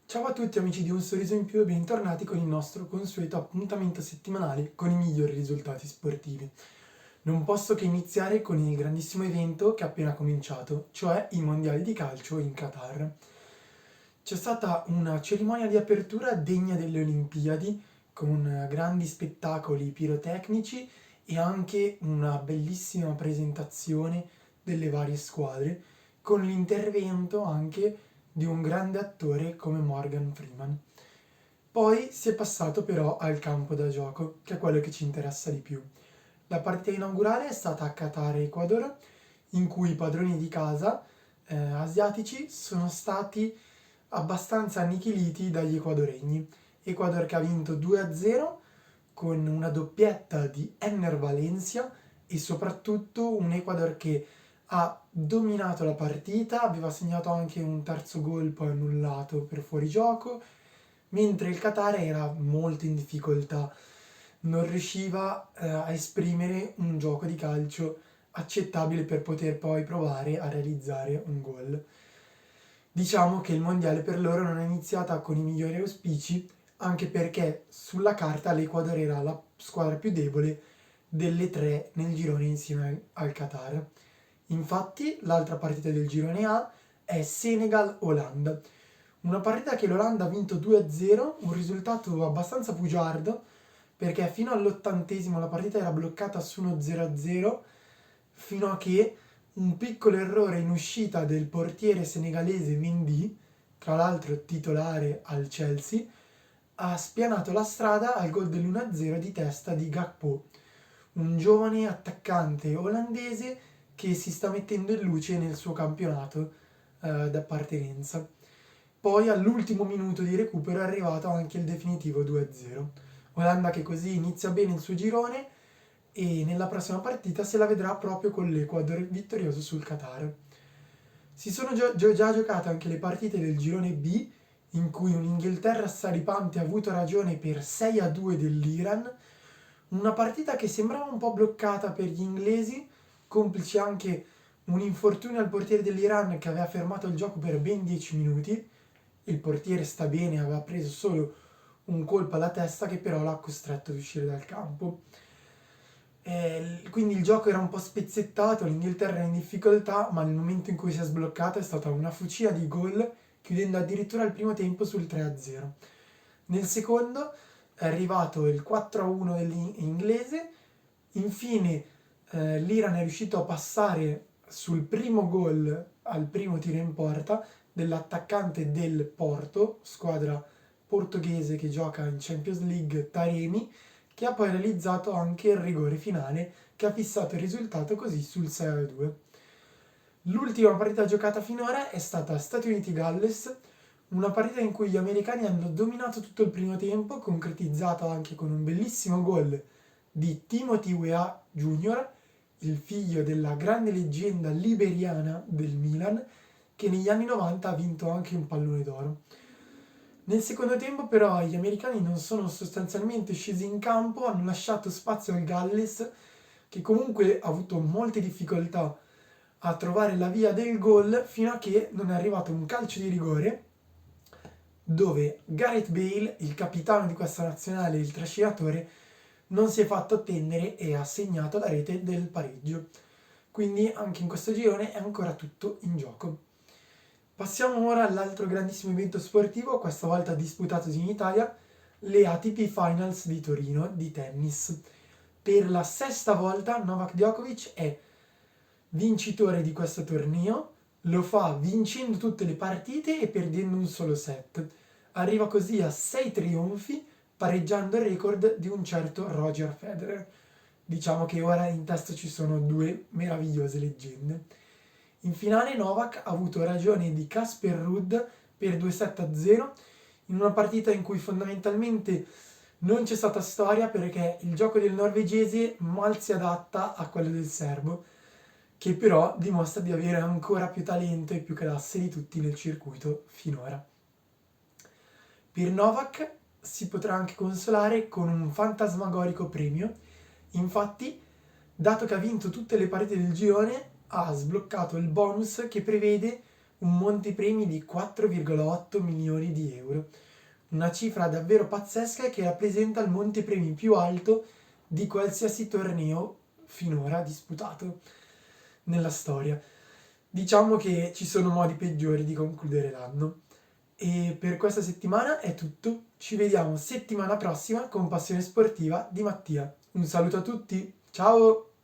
Ciao a tutti amici di Un Sorriso in Più e bentornati con il nostro consueto appuntamento settimanale con i migliori risultati sportivi. Non posso che iniziare con il grandissimo evento che è appena cominciato, cioè i mondiali di calcio in Qatar. C'è stata una cerimonia di apertura degna delle Olimpiadi, con grandi spettacoli pirotecnici e anche una bellissima presentazione delle varie squadre, con l'intervento anche di un grande attore come Morgan Freeman. Poi si è passato però al campo da gioco, che è quello che ci interessa di più. La partita inaugurale è stata a Qatar-Ecuador, in cui i padroni di casa asiatici sono stati abbastanza annichiliti dagli equadoregni. Ecuador che ha vinto 2-0 con una doppietta di Enner Valencia e soprattutto un Ecuador che ha dominato la partita, aveva segnato anche un terzo gol poi annullato per fuorigioco, mentre il Qatar era molto in difficoltà, non riusciva a esprimere un gioco di calcio accettabile per poter poi provare a realizzare un gol. Diciamo che il mondiale per loro non è iniziata con i migliori auspici, anche perché sulla carta l'Ecuador era la squadra più debole delle tre nel girone insieme al Qatar. Infatti l'altra partita del girone A è Senegal-Olanda, una partita che l'Olanda ha vinto 2-0, un risultato abbastanza bugiardo perché fino all'80° la partita era bloccata su uno 0-0 fino a che un piccolo errore in uscita del portiere senegalese Mendy, tra l'altro titolare al Chelsea, ha spianato la strada al gol dell'1-0 di testa di Gakpo, un giovane attaccante olandese che si sta mettendo in luce nel suo campionato d'appartenenza. Poi all'ultimo minuto di recupero è arrivato anche il definitivo 2-0. Olanda che così inizia bene il suo girone e nella prossima partita se la vedrà proprio con l'Ecuador vittorioso sul Qatar. Si sono già giocate anche le partite del girone B, in cui un'Inghilterra straripante ha avuto ragione per 6-2 dell'Iran, una partita che sembrava un po' bloccata per gli inglesi, complice anche un infortunio al portiere dell'Iran che aveva fermato il gioco per ben 10 minuti. Il portiere sta bene, aveva preso solo un colpo alla testa che però l'ha costretto ad uscire dal campo. Quindi il gioco era un po' spezzettato, l'Inghilterra era in difficoltà, ma nel momento in cui si è sbloccata è stata una fucina di gol, chiudendo addirittura il primo tempo sul 3-0. Nel secondo è arrivato il 4-1 dell'inglese, infine l'Iran è riuscito a passare sul primo gol al primo tiro in porta dell'attaccante del Porto, squadra portoghese che gioca in Champions League, Taremi, che ha poi realizzato anche il rigore finale che ha fissato il risultato così sul 6-2. L'ultima partita giocata finora è stata Stati Uniti-Galles, una partita in cui gli americani hanno dominato tutto il primo tempo, concretizzata anche con un bellissimo gol di Timothy Weah Jr., il figlio della grande leggenda liberiana del Milan, che negli anni 90 ha vinto anche un pallone d'oro. Nel secondo tempo però gli americani non sono sostanzialmente scesi in campo, hanno lasciato spazio al Galles, che comunque ha avuto molte difficoltà a trovare la via del gol fino a che non è arrivato un calcio di rigore dove Gareth Bale, il capitano di questa nazionale, il trascinatore, non si è fatto attendere e ha segnato la rete del pareggio. Quindi anche in questo girone è ancora tutto in gioco. Passiamo ora all'altro grandissimo evento sportivo, questa volta disputatosi in Italia, le ATP Finals di Torino di tennis. Per la sesta volta Novak Djokovic è vincitore di questo torneo, lo fa vincendo tutte le partite e perdendo un solo set. Arriva così a 6 trionfi, pareggiando il record di un certo Roger Federer. Diciamo che ora in testa ci sono due meravigliose leggende. In finale Novak ha avuto ragione di Casper Ruud per 2-7-0 in una partita in cui fondamentalmente non c'è stata storia perché il gioco del norvegese mal si adatta a quello del serbo, che però dimostra di avere ancora più talento e più classe di tutti nel circuito finora. Per Novak si potrà anche consolare con un fantasmagorico premio, infatti, dato che ha vinto tutte le partite del girone, ha sbloccato il bonus che prevede un montepremi di 4,8 milioni di euro. Una cifra davvero pazzesca che rappresenta il montepremi più alto di qualsiasi torneo finora disputato nella storia. Diciamo che ci sono modi peggiori di concludere l'anno. E per questa settimana è tutto. Ci vediamo settimana prossima con Passione Sportiva di Mattia. Un saluto a tutti, ciao!